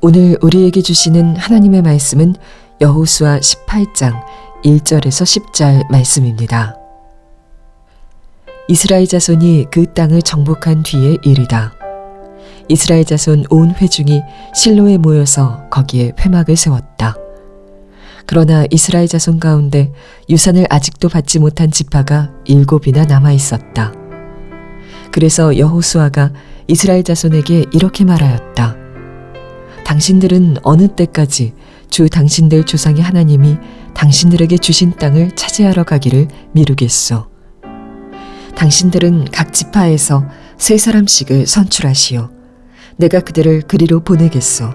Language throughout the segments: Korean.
오늘 우리에게 주시는 하나님의 말씀은 여호수아 18장 1절에서 10절 말씀입니다. 이스라엘 자손이 그 땅을 정복한 뒤의 일이다. 이스라엘 자손 온 회중이 실로에 모여서 거기에 회막을 세웠다. 그러나 이스라엘 자손 가운데 유산을 아직도 받지 못한 지파가 7이나 남아 있었다. 그래서 여호수아가 이스라엘 자손에게 이렇게 말하였다. 당신들은 어느 때까지 주 당신들 조상의 하나님이 당신들에게 주신 땅을 차지하러 가기를 미루겠소. 당신들은 각 지파에서 3사람씩을 선출하시오. 내가 그들을 그리로 보내겠소.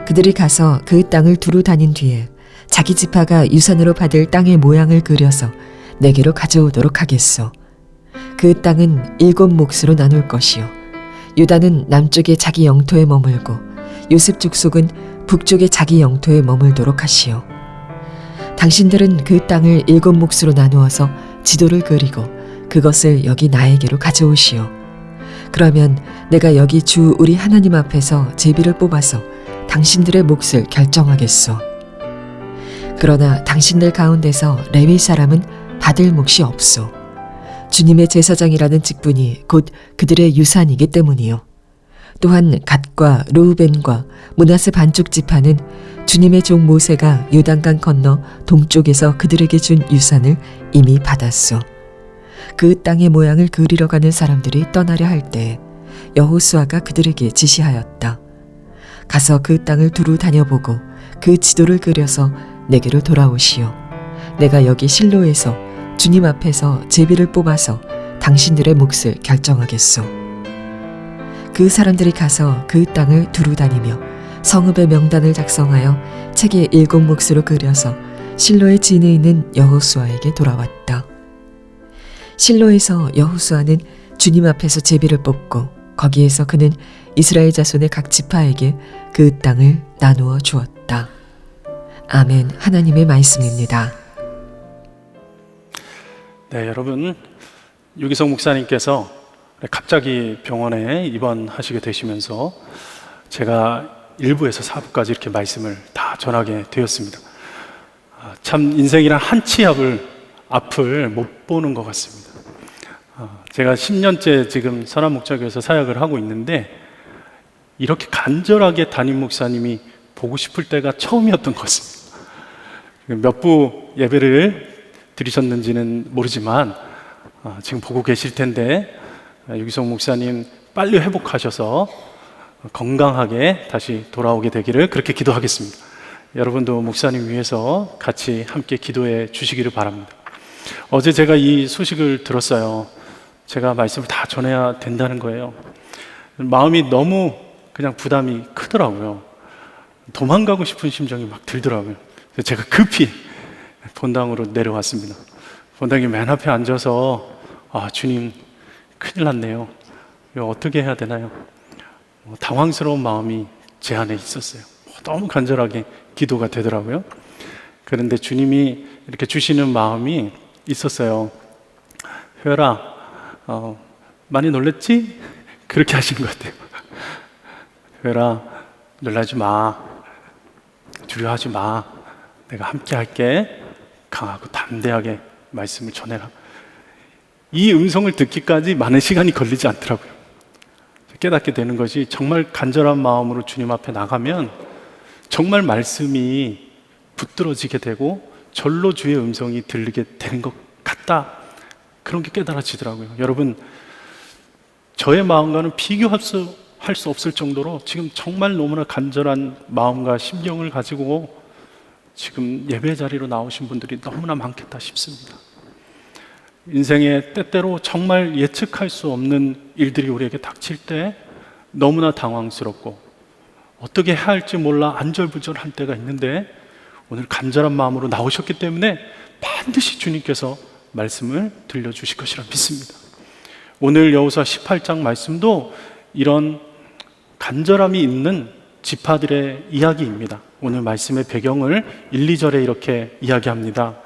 그들이 가서 그 땅을 두루 다닌 뒤에 자기 지파가 유산으로 받을 땅의 모양을 그려서 내게로 가져오도록 하겠소. 그 땅은 7몫으로 나눌 것이요. 유다는 남쪽에 자기 영토에 머물고 요셉 족속은 북쪽에 자기 영토에 머물도록 하시오. 당신들은 그 땅을 7몫으로 나누어서 지도를 그리고 그것을 여기 나에게로 가져오시오. 그러면 내가 여기 주 우리 하나님 앞에서 제비를 뽑아서 당신들의 몫을 결정하겠소. 그러나 당신들 가운데서 레위 사람은 받을 몫이 없소. 주님의 제사장이라는 직분이 곧 그들의 유산이기 때문이요. 또한 갓과 르우벤과 므낫세 반쪽 지파는 주님의 종 모세가 요단강 건너 동쪽에서 그들에게 준 유산을 이미 받았소. 그 땅의 모양을 그리러 가는 사람들이 떠나려 할 때 여호수아가 그들에게 지시하였다. 가서 그 땅을 두루 다녀보고 그 지도를 그려서 내게로 돌아오시오. 내가 여기 실로에서 주님 앞에서 제비를 뽑아서 당신들의 몫을 결정하겠소. 그 사람들이 가서 그 땅을 두루 다니며 성읍의 명단을 작성하여 책에 7몫으로 그려서 실로의 진에 있는 여호수아에게 돌아왔다. 실로에서 여호수아는 주님 앞에서 제비를 뽑고 거기에서 그는 이스라엘 자손의 각 지파에게 그 땅을 나누어 주었다. 아멘. 하나님의 말씀입니다. 네, 여러분, 유기성 목사님께서 갑자기 병원에 입원하시게 되시면서 제가 1부에서 4부까지 이렇게 말씀을 다 전하게 되었습니다. 참 인생이란 한 치 앞을 못 보는 것 같습니다. 제가 10년째 지금 선한 목자교회에서 사역을 하고 있는데 이렇게 간절하게 담임 목사님이 보고 싶을 때가 처음이었던 것 같습니다. 몇 부 예배를 드리셨는지는 모르지만 지금 보고 계실 텐데 유기성 목사님 빨리 회복하셔서 건강하게 다시 돌아오게 되기를 그렇게 기도하겠습니다. 여러분도 목사님 위해서 같이 함께 기도해 주시기를 바랍니다. 어제 제가 이 소식을 들었어요. 제가 말씀을 다 전해야 된다는 거예요. 마음이 너무 그냥 부담이 크더라고요. 도망가고 싶은 심정이 막 들더라고요. 그래서 제가 급히 본당으로 내려왔습니다. 본당에 맨 앞에 앉아서 주님 큰일 났네요. 이거 어떻게 해야 되나요? 당황스러운 마음이 제 안에 있었어요. 너무 간절하게 기도가 되더라고요. 그런데 주님이 이렇게 주시는 마음이 있었어요. 효열아, 많이 놀랬지? 그렇게 하신 것 같아요. 효열아, 놀라지 마. 두려워하지 마. 내가 함께 할게. 강하고 담대하게 말씀을 전해라. 이 음성을 듣기까지 많은 시간이 걸리지 않더라고요. 깨닫게 되는 것이 정말 간절한 마음으로 주님 앞에 나가면 정말 말씀이 붙들어지게 되고 절로 주의 음성이 들리게 되는 것 같다. 그런 게 깨달아지더라고요. 여러분, 저의 마음과는 비교할 수 없을 정도로 지금 정말 너무나 간절한 마음과 심경을 가지고 지금 예배 자리로 나오신 분들이 너무나 많겠다 싶습니다. 인생의 때때로 정말 예측할 수 없는 일들이 우리에게 닥칠 때 너무나 당황스럽고 어떻게 해야 할지 몰라 안절부절할 때가 있는데 오늘 간절한 마음으로 나오셨기 때문에 반드시 주님께서 말씀을 들려주실 것이라 믿습니다. 오늘 여호수아 18장 말씀도 이런 간절함이 있는 지파들의 이야기입니다. 오늘 말씀의 배경을 1, 2절에 이렇게 이야기합니다.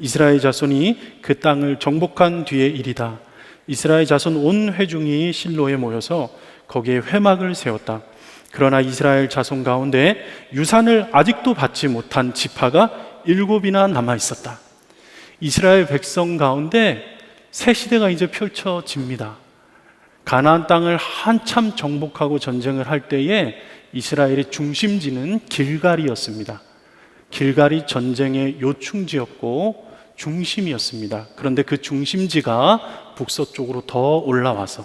이스라엘 자손이 그 땅을 정복한 뒤의 일이다. 이스라엘 자손 온 회중이 실로에 모여서 거기에 회막을 세웠다. 그러나 이스라엘 자손 가운데 유산을 아직도 받지 못한 지파가 7이나 남아 있었다. 이스라엘 백성 가운데 새 시대가 이제 펼쳐집니다. 가나안 땅을 한참 정복하고 전쟁을 할 때에 이스라엘의 중심지는 길갈이었습니다. 길갈이 전쟁의 요충지였고 중심이었습니다. 그런데 그 중심지가 북서쪽으로 더 올라와서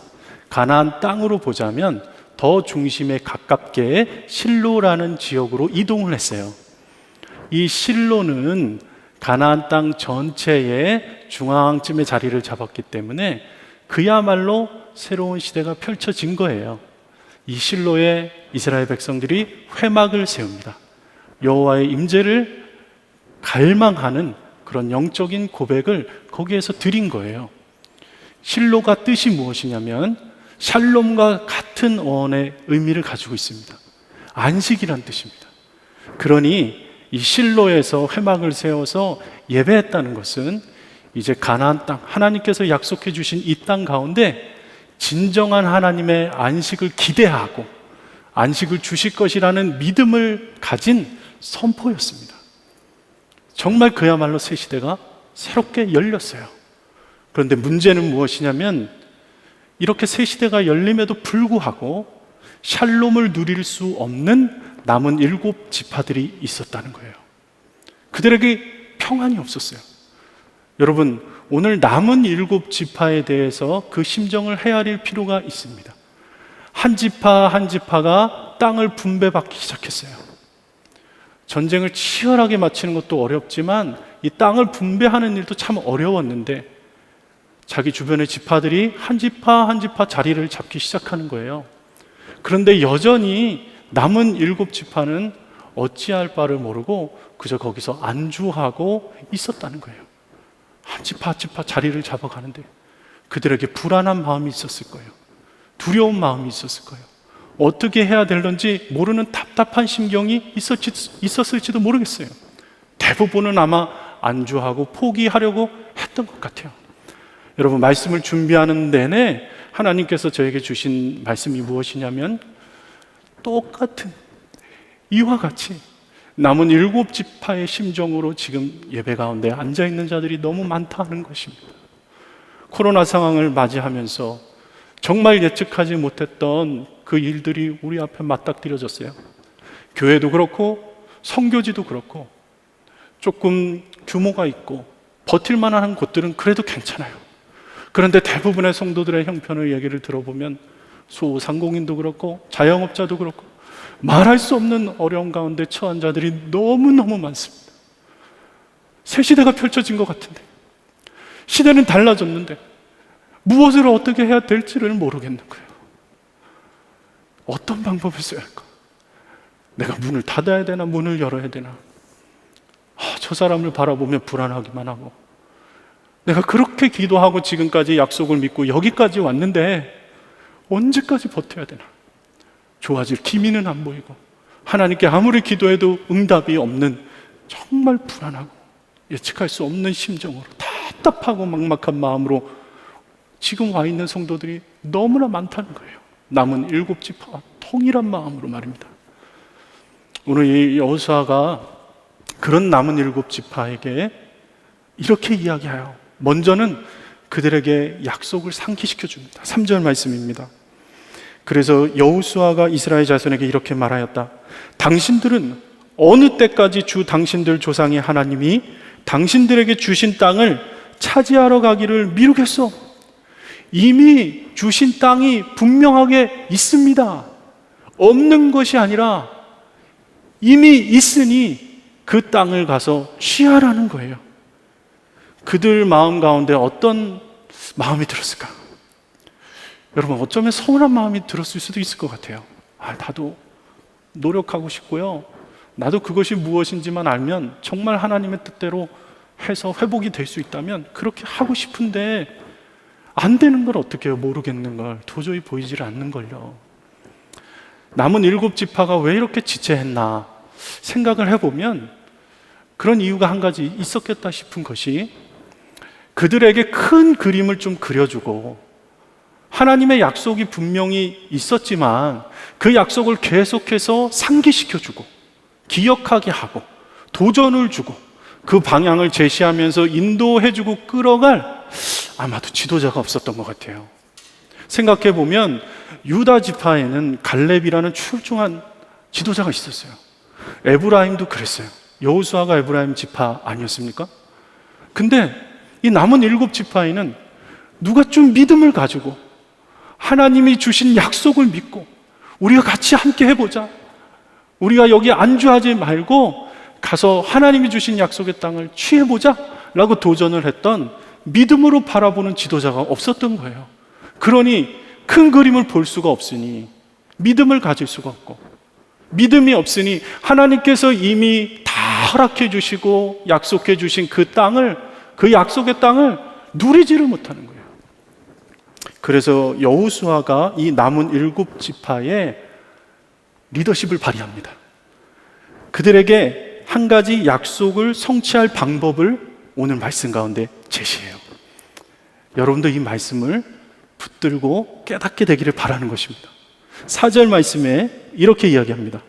가나안 땅으로 보자면 더 중심에 가깝게 실로라는 지역으로 이동을 했어요. 이 실로는 가나안 땅 전체의 중앙쯤에 자리를 잡았기 때문에 그야말로 새로운 시대가 펼쳐진 거예요. 이 실로에 이스라엘 백성들이 회막을 세웁니다. 여호와의 임재를 갈망하는 그런 영적인 고백을 거기에서 드린 거예요. 실로가 뜻이 무엇이냐면 샬롬과 같은 어원의 의미를 가지고 있습니다. 안식이란 뜻입니다. 그러니 이 실로에서 회막을 세워서 예배했다는 것은 이제 가나안 땅, 하나님께서 약속해 주신 이 땅 가운데 진정한 하나님의 안식을 기대하고 안식을 주실 것이라는 믿음을 가진 선포였습니다. 정말 그야말로 새 시대가 새롭게 열렸어요. 그런데 문제는 무엇이냐면 이렇게 새 시대가 열림에도 불구하고 샬롬을 누릴 수 없는 남은 7 지파들이 있었다는 거예요. 그들에게 평안이 없었어요. 여러분, 오늘 남은 7 지파에 대해서 그 심정을 헤아릴 필요가 있습니다. 한 지파 한 지파가 땅을 분배받기 시작했어요. 전쟁을 치열하게 마치는 것도 어렵지만 이 땅을 분배하는 일도 참 어려웠는데 자기 주변의 지파들이 한 지파 한 지파 자리를 잡기 시작하는 거예요. 그런데 여전히 남은 7 지파는 어찌할 바를 모르고 그저 거기서 안주하고 있었다는 거예요. 한 지파 한 지파 자리를 잡아가는데 그들에게 불안한 마음이 있었을 거예요. 두려운 마음이 있었을 거예요. 어떻게 해야 될런지 모르는 답답한 심경이 있었을지도 모르겠어요. 대부분은 아마 안주하고 포기하려고 했던 것 같아요. 여러분, 말씀을 준비하는 내내 하나님께서 저에게 주신 말씀이 무엇이냐면 똑같은 이와 같이 남은 7 지파의 심정으로 지금 예배 가운데 앉아있는 자들이 너무 많다는 것입니다. 코로나 상황을 맞이하면서 정말 예측하지 못했던 그 일들이 우리 앞에 맞닥뜨려졌어요. 교회도 그렇고 선교지도 그렇고 조금 규모가 있고 버틸만한 곳들은 그래도 괜찮아요. 그런데 대부분의 성도들의 형편의 얘기를 들어보면 소상공인도 그렇고 자영업자도 그렇고 말할 수 없는 어려움 가운데 처한 자들이 너무너무 많습니다. 새 시대가 펼쳐진 것 같은데 시대는 달라졌는데 무엇을 어떻게 해야 될지를 모르겠는 거예요. 어떤 방법을 써야 할까? 내가 문을 닫아야 되나 문을 열어야 되나? 저 사람을 바라보면 불안하기만 하고 내가 그렇게 기도하고 지금까지 약속을 믿고 여기까지 왔는데 언제까지 버텨야 되나? 좋아질 기미는 안 보이고 하나님께 아무리 기도해도 응답이 없는 정말 불안하고 예측할 수 없는 심정으로 답답하고 막막한 마음으로 지금 와 있는 성도들이 너무나 많다는 거예요. 남은 7 지파와 통일한 마음으로 말입니다. 오늘 이 여호수아가 그런 남은 7 지파에게 이렇게 이야기해요. 먼저는 그들에게 약속을 상기시켜 줍니다. 3절 말씀입니다. 그래서 여호수아가 이스라엘 자손에게 이렇게 말하였다. 당신들은 어느 때까지 주 당신들 조상의 하나님이 당신들에게 주신 땅을 차지하러 가기를 미루겠소? 이미 주신 땅이 분명하게 있습니다. 없는 것이 아니라 이미 있으니 그 땅을 가서 취하라는 거예요. 그들 마음 가운데 어떤 마음이 들었을까? 여러분, 어쩌면 서운한 마음이 들었을 수도 있을 것 같아요. 나도 노력하고 싶고요. 나도 그것이 무엇인지만 알면 정말 하나님의 뜻대로 해서 회복이 될 수 있다면 그렇게 하고 싶은데 안 되는 걸 어떻게 해요? 모르겠는 걸. 도저히 보이질 않는 걸요. 남은 7 지파가 왜 이렇게 지체했나 생각을 해보면 그런 이유가 한 가지 있었겠다 싶은 것이 그들에게 큰 그림을 좀 그려주고 하나님의 약속이 분명히 있었지만 그 약속을 계속해서 상기시켜주고 기억하게 하고 도전을 주고 그 방향을 제시하면서 인도해주고 끌어갈 아마도 지도자가 없었던 것 같아요. 생각해보면 유다 지파에는 갈렙이라는 출중한 지도자가 있었어요. 에브라임도 그랬어요. 여호수아가 에브라임 지파 아니었습니까? 근데 이 남은 7지파에는 누가 좀 믿음을 가지고 하나님이 주신 약속을 믿고 우리가 같이 함께 해보자, 우리가 여기 안주하지 말고 가서 하나님이 주신 약속의 땅을 취해보자 라고 도전을 했던 믿음으로 바라보는 지도자가 없었던 거예요. 그러니 큰 그림을 볼 수가 없으니 믿음을 가질 수가 없고, 믿음이 없으니 하나님께서 이미 다 허락해 주시고 약속해 주신 그 땅을, 그 약속의 땅을 누리지를 못하는 거예요. 그래서 여호수아가 이 남은 7지파의 리더십을 발휘합니다. 그들에게 한 가지 약속을 성취할 방법을 오늘 말씀 가운데 제시해요. 여러분도 이 말씀을 붙들고 깨닫게 되기를 바라는 것입니다. 4절 말씀에 이렇게 이야기합니다.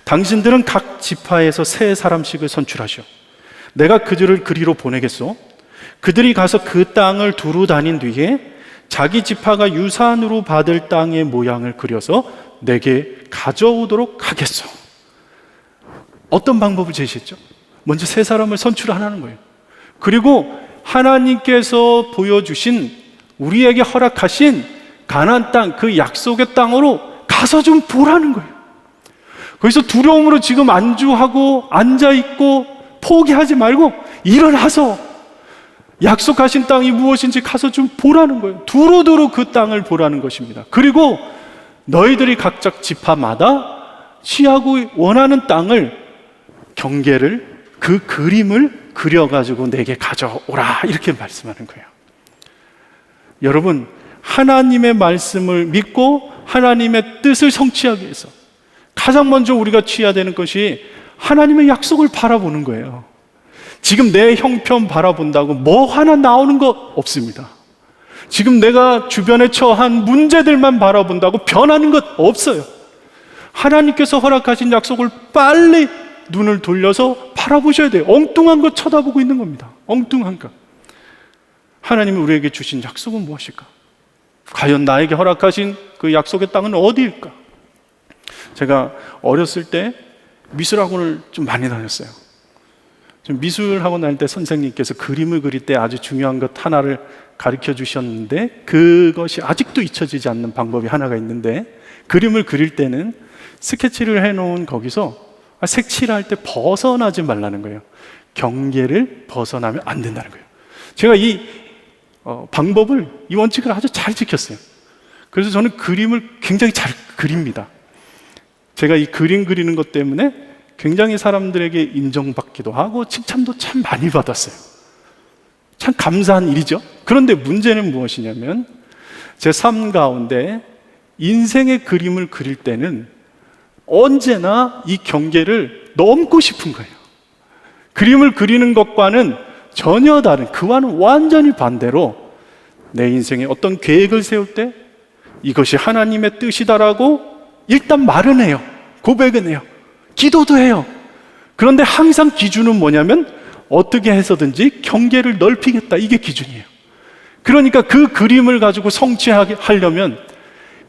당신들은 각 지파에서 3사람씩을 선출하시오. 내가 그들을 그리로 보내겠소. 그들이 가서 그 땅을 두루 다닌 뒤에 자기 지파가 유산으로 받을 땅의 모양을 그려서 내게 가져오도록 하겠소. 어떤 방법을 제시했죠? 먼저 3사람을 선출하라는 거예요. 그리고 하나님께서 보여주신, 우리에게 허락하신 가나안 땅, 그 약속의 땅으로 가서 좀 보라는 거예요. 거기서 두려움으로 지금 안주하고 앉아있고 포기하지 말고 일어나서 약속하신 땅이 무엇인지 가서 좀 보라는 거예요. 두루두루 그 땅을 보라는 것입니다. 그리고 너희들이 각자 지파마다 취하고 원하는 땅을, 경계를, 그 그림을 그려가지고 내게 가져오라, 이렇게 말씀하는 거예요. 여러분, 하나님의 말씀을 믿고 하나님의 뜻을 성취하기 위해서 가장 먼저 우리가 취해야 되는 것이 하나님의 약속을 바라보는 거예요. 지금 내 형편 바라본다고 뭐 하나 나오는 거 없습니다. 지금 내가 주변에 처한 문제들만 바라본다고 변하는 것 없어요. 하나님께서 허락하신 약속을 빨리 눈을 돌려서 바라보셔야 돼요. 엉뚱한 거 쳐다보고 있는 겁니다. 엉뚱한 거. 하나님이 우리에게 주신 약속은 무엇일까? 과연 나에게 허락하신 그 약속의 땅은 어디일까? 제가 어렸을 때 미술학원을 좀 많이 다녔어요. 미술학원 다닐 때 선생님께서 그림을 그릴 때 아주 중요한 것 하나를 가르쳐 주셨는데, 그것이 아직도 잊혀지지 않는 방법이 하나가 있는데, 그림을 그릴 때는 스케치를 해놓은 거기서 색칠할 때 벗어나지 말라는 거예요. 경계를 벗어나면 안 된다는 거예요. 제가 이 방법을, 이 원칙을 아주 잘 지켰어요. 그래서 저는 그림을 굉장히 잘 그립니다. 제가 이 그림 그리는 것 때문에 굉장히 사람들에게 인정받기도 하고 칭찬도 참 많이 받았어요. 참 감사한 일이죠. 그런데 문제는 무엇이냐면, 제 삶 가운데 인생의 그림을 그릴 때는 언제나 이 경계를 넘고 싶은 거예요. 그림을 그리는 것과는 전혀 다른, 그와는 완전히 반대로 내 인생에 어떤 계획을 세울 때 이것이 하나님의 뜻이다라고 일단 말은 해요. 고백은 해요. 기도도 해요. 그런데 항상 기준은 뭐냐면 어떻게 해서든지 경계를 넓히겠다, 이게 기준이에요. 그러니까 그 그림을 가지고 성취하려면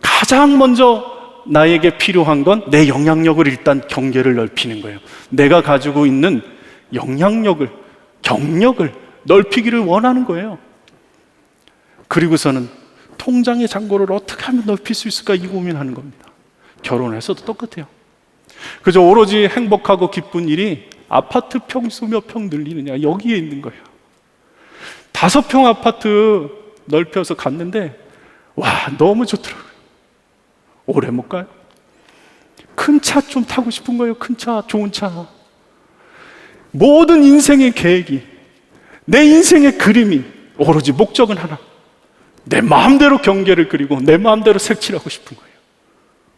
가장 먼저 나에게 필요한 건 내 영향력을, 일단 경계를 넓히는 거예요. 내가 가지고 있는 영향력을, 경력을 넓히기를 원하는 거예요. 그리고서는 통장의 잔고를 어떻게 하면 넓힐 수 있을까, 이 고민하는 겁니다. 결혼해서도 똑같아요. 그저 오로지 행복하고 기쁜 일이 아파트 평수 몇 평 늘리느냐, 여기에 있는 거예요. 5평 아파트 넓혀서 갔는데 와, 너무 좋더라고요. 오래 못 가요. 큰 차 좀 타고 싶은 거예요. 큰 차, 좋은 차. 모든 인생의 계획이, 내 인생의 그림이 오로지 목적은 하나, 내 마음대로 경계를 그리고 내 마음대로 색칠하고 싶은 거예요.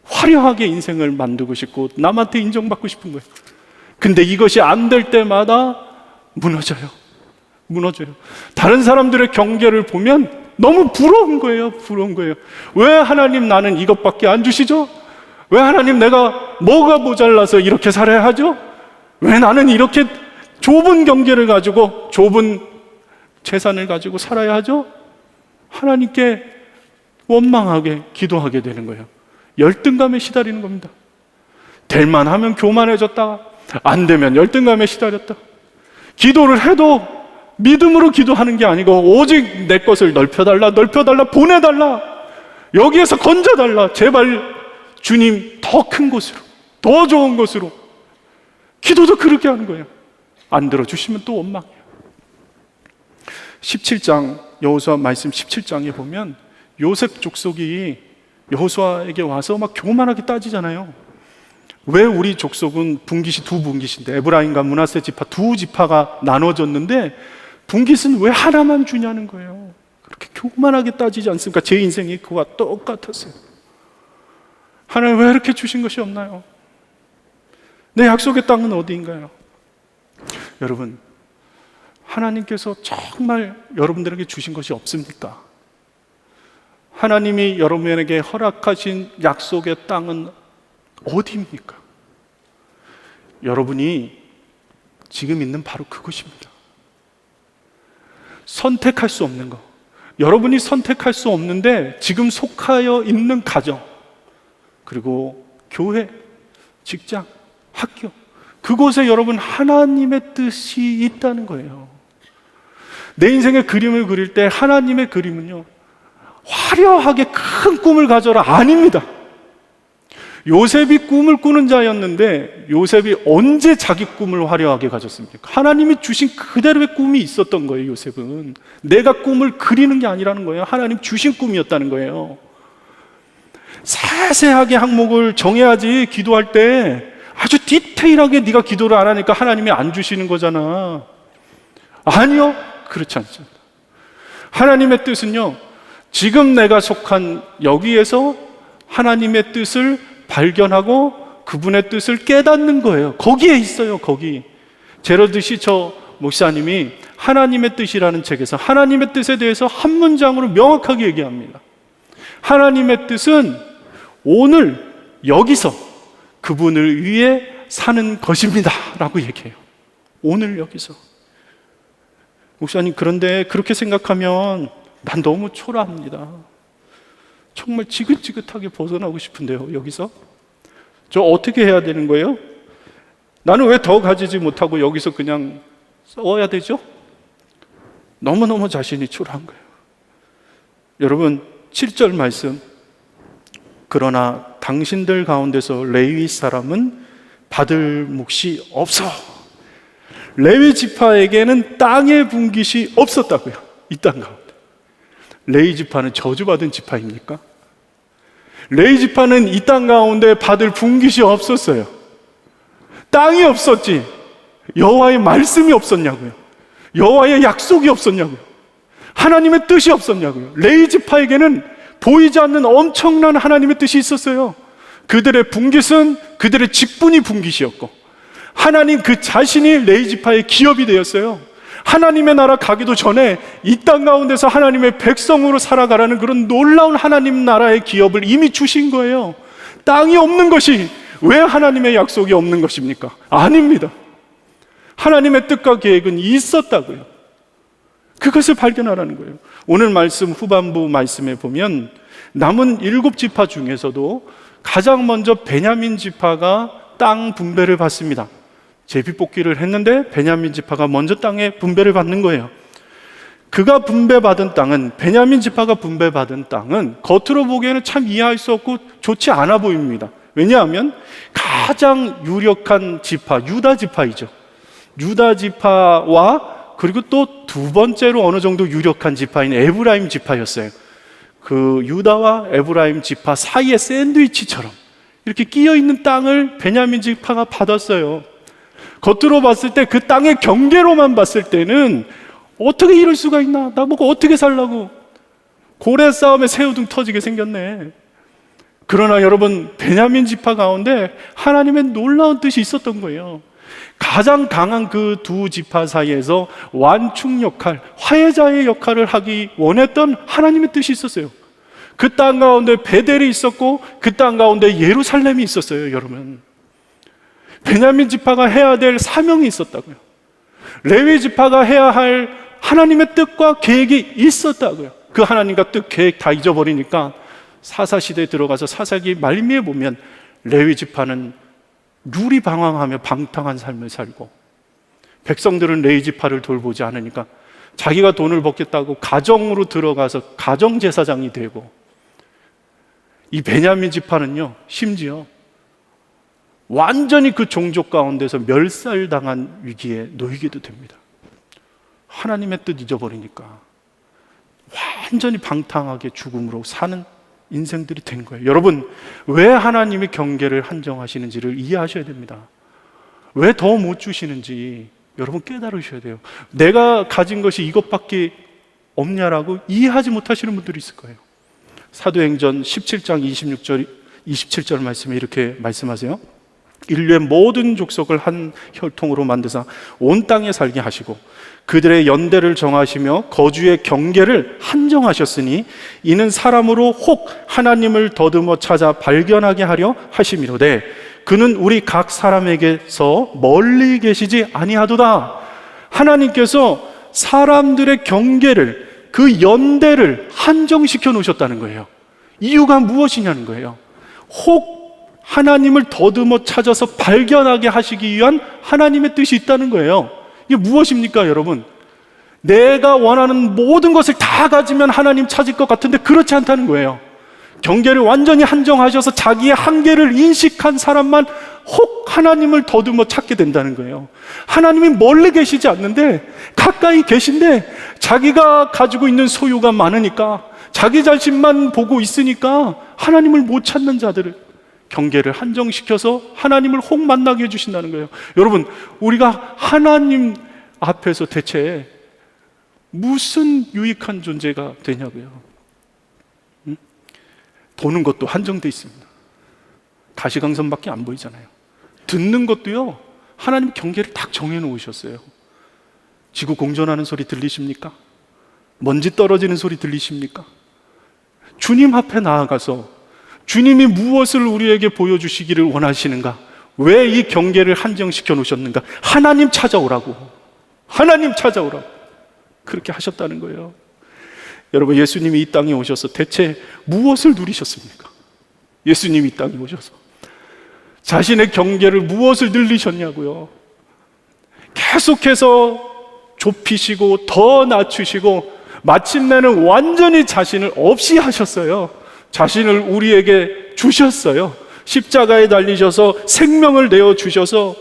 화려하게 인생을 만들고 싶고 남한테 인정받고 싶은 거예요. 근데 이것이 안 될 때마다 무너져요. 다른 사람들의 경계를 보면 너무 부러운 거예요. 부러운 거예요. 왜 하나님 나는 이것밖에 안 주시죠? 왜 하나님 내가 뭐가 모자라서 이렇게 살아야 하죠? 왜 나는 이렇게 좁은 경계를 가지고 좁은 재산을 가지고 살아야 하죠? 하나님께 원망하게 기도하게 되는 거예요. 열등감에 시달리는 겁니다. 될 만하면 교만해졌다가 안 되면 열등감에 시달렸다. 기도를 해도 믿음으로 기도하는 게 아니고 오직 내 것을 넓혀달라, 넓혀달라, 보내달라, 여기에서 건져달라, 제발 주님 더 큰 곳으로, 더 좋은 곳으로. 기도도 그렇게 하는 거예요. 안 들어주시면 또 원망해요. 17장, 여호수아 말씀 17장에 보면 요셉 족속이 여호수아에게 와서 막 교만하게 따지잖아요. 왜 우리 족속은 분깃이 두 분깃인데, 에브라임과 므낫세 지파 두 지파가 나눠졌는데 분깃은 왜 하나만 주냐는 거예요. 그렇게 교만하게 따지지 않습니까? 제 인생이 그와 똑같았어요. 하나님 왜 이렇게 주신 것이 없나요? 내 약속의 땅은 어디인가요? 여러분, 하나님께서 정말 여러분들에게 주신 것이 없습니까? 하나님이 여러분에게 허락하신 약속의 땅은 어디입니까? 여러분이 지금 있는 바로 그것입니다. 선택할 수 없는 것, 여러분이 선택할 수 없는데 지금 속하여 있는 가정, 그리고 교회, 직장, 학교, 그곳에 여러분 하나님의 뜻이 있다는 거예요. 내 인생의 그림을 그릴 때 하나님의 그림은요, 화려하게 큰 꿈을 가져라 아닙니다. 요셉이 꿈을 꾸는 자였는데 요셉이 언제 자기 꿈을 화려하게 가졌습니까? 하나님이 주신 그대로의 꿈이 있었던 거예요. 요셉은 내가 꿈을 그리는 게 아니라는 거예요. 하나님 주신 꿈이었다는 거예요. 세세하게 항목을 정해야지. 기도할 때 아주 디테일하게 네가 기도를 안 하니까 하나님이 안 주시는 거잖아. 아니요, 그렇지 않습니다. 하나님의 뜻은요, 지금 내가 속한 여기에서 하나님의 뜻을 발견하고 그분의 뜻을 깨닫는 거예요. 거기에 있어요. 거기. 제러드 시처 목사님이 하나님의 뜻이라는 책에서 하나님의 뜻에 대해서 한 문장으로 명확하게 얘기합니다. 하나님의 뜻은 오늘 여기서 그분을 위해 사는 것입니다 라고 얘기해요. 오늘 여기서. 목사님, 그런데 그렇게 생각하면 난 너무 초라합니다. 정말 지긋지긋하게 벗어나고 싶은데요. 여기서 저 어떻게 해야 되는 거예요? 나는 왜 더 가지지 못하고 여기서 그냥 써야 되죠? 너무너무 자신이 초라한 거예요. 여러분, 7절 말씀, 그러나 당신들 가운데서 레위 사람은 받을 몫이 없어. 레위 지파에게는 땅의 분깃이 없었다고요. 이 땅 가운데. 레위 지파는 저주받은 지파입니까? 레위 지파는 이 땅 가운데 받을 분깃이 없었어요. 땅이 없었지 여호와의 말씀이 없었냐고요? 여호와의 약속이 없었냐고요? 하나님의 뜻이 없었냐고요? 레위 지파에게는 보이지 않는 엄청난 하나님의 뜻이 있었어요. 그들의 분깃은 그들의 직분이 분깃이었고 하나님 그 자신이 레위 지파의 기업이 되었어요. 하나님의 나라 가기도 전에 이 땅 가운데서 하나님의 백성으로 살아가라는 그런 놀라운 하나님 나라의 기업을 이미 주신 거예요. 땅이 없는 것이 왜 하나님의 약속이 없는 것입니까? 아닙니다. 하나님의 뜻과 계획은 있었다고요. 그것을 발견하라는 거예요. 오늘 말씀 후반부 말씀에 보면 남은 7지파 중에서도 가장 먼저 베냐민 지파가 땅 분배를 받습니다. 제비뽑기를 했는데 베냐민 지파가 먼저 땅에 분배를 받는 거예요. 그가 분배받은 땅은, 베냐민 지파가 분배받은 땅은 겉으로 보기에는 참 이해할 수 없고 좋지 않아 보입니다. 왜냐하면 가장 유력한 지파, 유다 지파이죠. 유다 지파와 그리고 또 두 번째로 어느 정도 유력한 지파인 에브라임 지파였어요. 그 유다와 에브라임 지파 사이의 샌드위치처럼 이렇게 끼어 있는 땅을 베냐민 지파가 받았어요. 겉으로 봤을 때 그 땅의 경계로만 봤을 때는 어떻게 이럴 수가 있나? 나보고 어떻게 살라고? 고래 싸움에 새우등 터지게 생겼네. 그러나 여러분, 베냐민 지파 가운데 하나님의 놀라운 뜻이 있었던 거예요. 가장 강한 그 두 지파 사이에서 완충 역할, 화해자의 역할을 하기 원했던 하나님의 뜻이 있었어요. 그 땅 가운데 베델이 있었고 그 땅 가운데 예루살렘이 있었어요. 여러분, 베냐민 지파가 해야 될 사명이 있었다고요. 레위 지파가 해야 할 하나님의 뜻과 계획이 있었다고요. 그 하나님과 뜻, 계획 다 잊어버리니까 사사시대에 들어가서 사사기 말미에 보면 레위 지파는 누리방황하며 방탕한 삶을 살고, 백성들은 레위 지파를 돌보지 않으니까 자기가 돈을 벌겠다고 가정으로 들어가서 가정제사장이 되고, 이 베냐민 지파는요 심지어 완전히 그 종족 가운데서 멸살당한 위기에 놓이기도 됩니다. 하나님의 뜻 잊어버리니까 완전히 방탕하게 죽음으로 사는 인생들이 된 거예요. 여러분, 왜 하나님이 경계를 한정하시는지를 이해하셔야 됩니다. 왜 더 못 주시는지 여러분 깨달으셔야 돼요. 내가 가진 것이 이것밖에 없냐라고 이해하지 못하시는 분들이 있을 거예요. 사도행전 17장 27절 말씀에 이렇게 말씀하세요. 인류의 모든 족속을 한 혈통으로 만드사 온 땅에 살게 하시고 그들의 연대를 정하시며 거주의 경계를 한정하셨으니 이는 사람으로 혹 하나님을 더듬어 찾아 발견하게 하려 하심이로되 그는 우리 각 사람에게서 멀리 계시지 아니하도다. 하나님께서 사람들의 경계를, 그 연대를 한정시켜 놓으셨다는 거예요. 이유가 무엇이냐는 거예요. 혹 하나님을 더듬어 찾아서 발견하게 하시기 위한 하나님의 뜻이 있다는 거예요. 이게 무엇입니까, 여러분? 내가 원하는 모든 것을 다 가지면 하나님 찾을 것 같은데 그렇지 않다는 거예요. 경계를 완전히 한정하셔서 자기의 한계를 인식한 사람만 혹 하나님을 더듬어 찾게 된다는 거예요. 하나님이 멀리 계시지 않는데 가까이 계신데 자기가 가지고 있는 소유가 많으니까, 자기 자신만 보고 있으니까 하나님을 못 찾는 자들을 경계를 한정시켜서 하나님을 혹 만나게 해주신다는 거예요. 여러분, 우리가 하나님 앞에서 대체 무슨 유익한 존재가 되냐고요. 보는 것도 한정돼 있습니다. 가시광선밖에 안 보이잖아요. 듣는 것도요, 하나님 경계를 딱 정해놓으셨어요. 지구 공전하는 소리 들리십니까? 먼지 떨어지는 소리 들리십니까? 주님 앞에 나아가서 주님이 무엇을 우리에게 보여주시기를 원하시는가? 왜 이 경계를 한정시켜 놓으셨는가? 하나님 찾아오라고. 하나님 찾아오라고. 그렇게 하셨다는 거예요. 여러분, 예수님이 이 땅에 오셔서 대체 무엇을 누리셨습니까? 예수님이 이 땅에 오셔서 자신의 경계를 무엇을 늘리셨냐고요. 계속해서 좁히시고 더 낮추시고 마침내는 완전히 자신을 없이 하셨어요. 자신을 우리에게 주셨어요. 십자가에 달리셔서 생명을 내어주셔서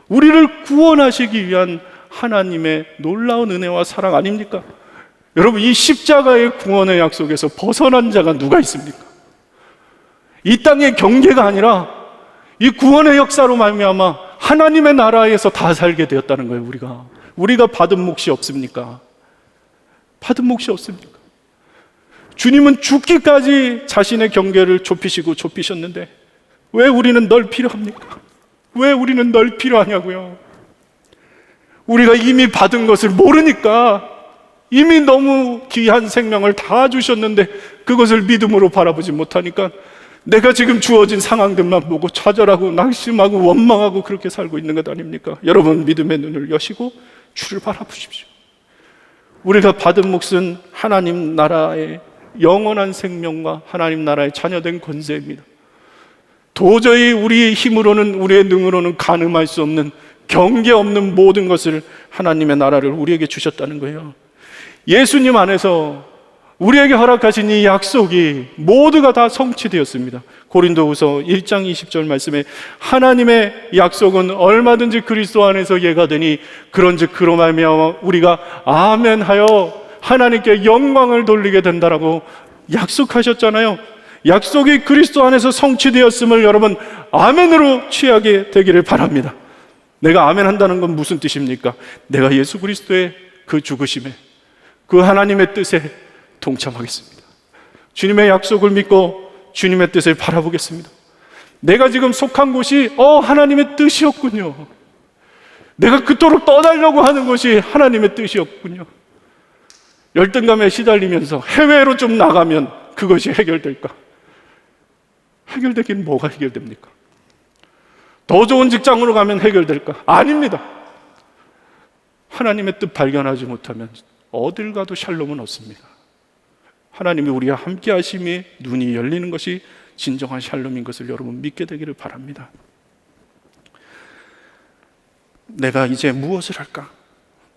우리를 구원하시기 위한 하나님의 놀라운 은혜와 사랑 아닙니까? 여러분, 이 십자가의 구원의 약속에서 벗어난 자가 누가 있습니까? 이 땅의 경계가 아니라 이 구원의 역사로 말미암아 하나님의 나라에서 다 살게 되었다는 거예요. 우리가 받은 몫이 없습니까? 받은 몫이 없습니까? 주님은 죽기까지 자신의 경계를 좁히셨는데 왜 우리는 널 필요합니까? 왜 우리는 널 필요하냐고요. 우리가 이미 받은 것을 모르니까, 이미 너무 귀한 생명을 다 주셨는데 그것을 믿음으로 바라보지 못하니까 내가 지금 주어진 상황들만 보고 좌절하고 낙심하고 원망하고 그렇게 살고 있는 것 아닙니까? 여러분, 믿음의 눈을 여시고 주를 바라보십시오. 우리가 받은 몫은 하나님 나라의 영원한 생명과 하나님 나라의 자녀된 권세입니다. 도저히 우리의 힘으로는, 우리의 능으로는 가늠할 수 없는, 경계 없는 모든 것을 하나님의 나라를 우리에게 주셨다는 거예요. 예수님 안에서 우리에게 허락하신 이 약속이 모두가 다 성취되었습니다. 고린도후서 1장 20절 말씀에 하나님의 약속은 얼마든지 그리스도 안에서 예가 되니 그런즉 그로 말미암아 우리가 아멘하여 하나님께 영광을 돌리게 된다라고 약속하셨잖아요. 약속이 그리스도 안에서 성취되었음을 여러분 아멘으로 취하게 되기를 바랍니다. 내가 아멘 한다는 건 무슨 뜻입니까? 내가 예수 그리스도의 그 죽으심에, 그 하나님의 뜻에 동참하겠습니다. 주님의 약속을 믿고 주님의 뜻을 바라보겠습니다. 내가 지금 속한 곳이 하나님의 뜻이었군요. 내가 그토록 떠나려고 하는 것이 하나님의 뜻이었군요. 열등감에 시달리면서 해외로 좀 나가면 그것이 해결될까? 해결되긴 뭐가 해결됩니까? 더 좋은 직장으로 가면 해결될까? 아닙니다. 하나님의 뜻 발견하지 못하면 어딜 가도 샬롬은 없습니다. 하나님이 우리와 함께 하심이 눈이 열리는 것이 진정한 샬롬인 것을 여러분 믿게 되기를 바랍니다. 내가 이제 무엇을 할까?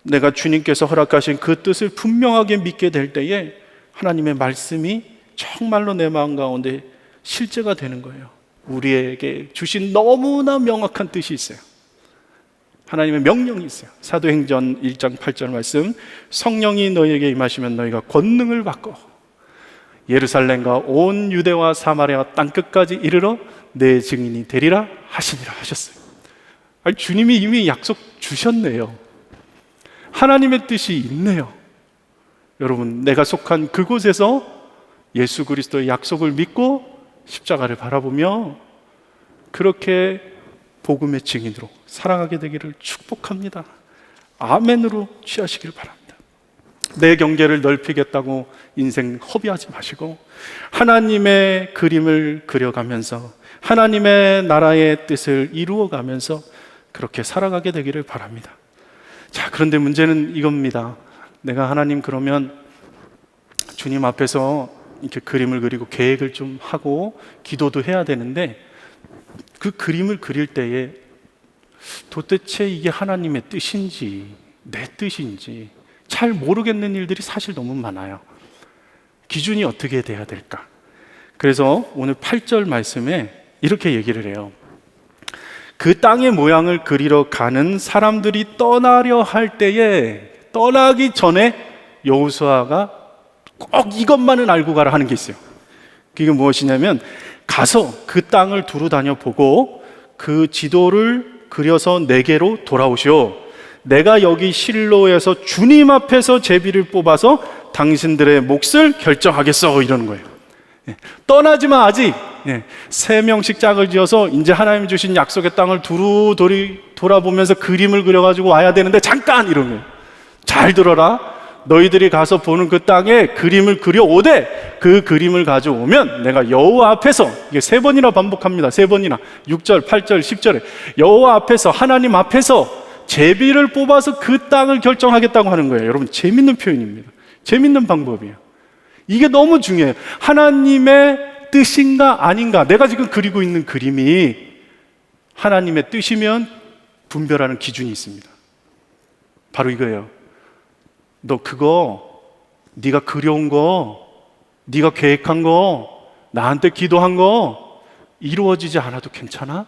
내가 주님께서 허락하신 그 뜻을 분명하게 믿게 될 때에 하나님의 말씀이 정말로 내 마음 가운데 실제가 되는 거예요. 우리에게 주신 너무나 명확한 뜻이 있어요. 하나님의 명령이 있어요. 사도행전 1장 8절 말씀, 성령이 너희에게 임하시면 너희가 권능을 받고 예루살렘과 온 유대와 사마리아 땅끝까지 이르러 내 증인이 되리라 하시니라 하셨어요. 아니, 주님이 이미 약속 주셨네요. 하나님의 뜻이 있네요. 여러분, 내가 속한 그곳에서 예수 그리스도의 약속을 믿고 십자가를 바라보며 그렇게 복음의 증인으로 살아가게 되기를 축복합니다. 아멘으로 취하시길 바랍니다. 내 경계를 넓히겠다고 인생 허비하지 마시고 하나님의 그림을 그려가면서 하나님의 나라의 뜻을 이루어가면서 그렇게 살아가게 되기를 바랍니다. 자, 그런데 문제는 이겁니다. 내가 하나님 그러면 주님 앞에서 이렇게 그림을 그리고 계획을 좀 하고 기도도 해야 되는데 그 그림을 그릴 때에 도대체 이게 하나님의 뜻인지 내 뜻인지 잘 모르겠는 일들이 사실 너무 많아요. 기준이 어떻게 돼야 될까? 그래서 오늘 8절 말씀에 이렇게 얘기를 해요. 그 땅의 모양을 그리러 가는 사람들이 떠나려 할 때에 떠나기 전에 여호수아가 꼭 이것만은 알고 가라 하는 게 있어요. 그게 무엇이냐면 가서 그 땅을 두루 다녀 보고 그 지도를 그려서 내게로 돌아오시오. 내가 여기 실로에서 주님 앞에서 제비를 뽑아서 당신들의 몫을 결정하겠어 이러는 거예요. 떠나지만 아직 3명씩 짝을 지어서 이제 하나님 주신 약속의 땅을 두루 돌아보면서 그림을 그려가지고 와야 되는데 잠깐 이러는 거예요. 잘 들어라. 너희들이 가서 보는 그 땅에 그림을 그려오되 그 그림을 가져오면 내가 여호와 앞에서, 이게 3번이나 반복합니다. 3번이나 6절, 8절, 10절에 여호와 앞에서, 하나님 앞에서 제비를 뽑아서 그 땅을 결정하겠다고 하는 거예요. 여러분, 재밌는 표현입니다. 재밌는 방법이에요. 이게 너무 중요해요. 하나님의 뜻인가 아닌가, 내가 지금 그리고 있는 그림이 하나님의 뜻이면 분별하는 기준이 있습니다. 바로 이거예요. 너 그거 네가 그려온 거, 네가 계획한 거, 나한테 기도한 거 이루어지지 않아도 괜찮아?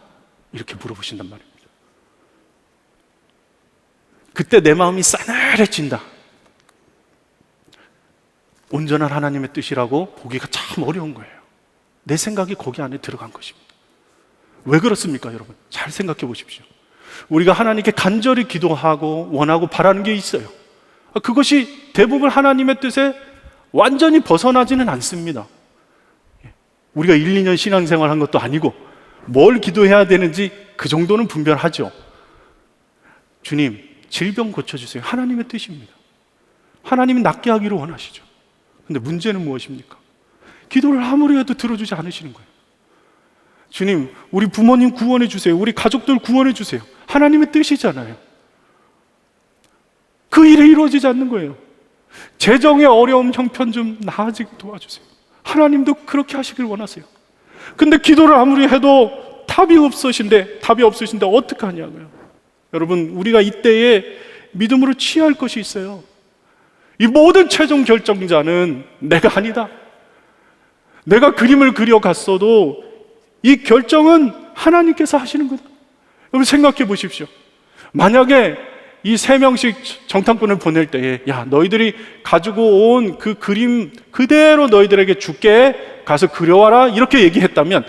이렇게 물어보신단 말입니다. 그때 내 마음이 싸늘해진다. 온전한 하나님의 뜻이라고 보기가 참 어려운 거예요. 내 생각이 거기 안에 들어간 것입니다. 왜 그렇습니까, 여러분? 잘 생각해 보십시오. 우리가 하나님께 간절히 기도하고 원하고 바라는 게 있어요. 그것이 대부분 하나님의 뜻에 완전히 벗어나지는 않습니다. 우리가 1, 2년 신앙생활 한 것도 아니고 뭘 기도해야 되는지 그 정도는 분별하죠. 주님, 질병 고쳐주세요. 하나님의 뜻입니다. 하나님이 낫게 하기를 원하시죠. 근데 문제는 무엇입니까? 기도를 아무리 해도 들어주지 않으시는 거예요. 주님, 우리 부모님 구원해 주세요. 우리 가족들 구원해 주세요. 하나님의 뜻이잖아요. 그 일이 이루어지지 않는 거예요. 재정의 어려움, 형편 좀 나아지게 도와주세요. 하나님도 그렇게 하시길 원하세요. 근데 기도를 아무리 해도 답이 없으신데 어떻게 하냐고요. 여러분, 우리가 이때에 믿음으로 취할 것이 있어요. 이 모든 최종 결정자는 내가 아니다. 내가 그림을 그려갔어도 이 결정은 하나님께서 하시는 거다. 여러분, 생각해 보십시오. 만약에 이 3명씩 정탐꾼을 보낼 때에, 야, 너희들이 가지고 온 그 그림 그대로 너희들에게 줄게, 가서 그려와라, 이렇게 얘기했다면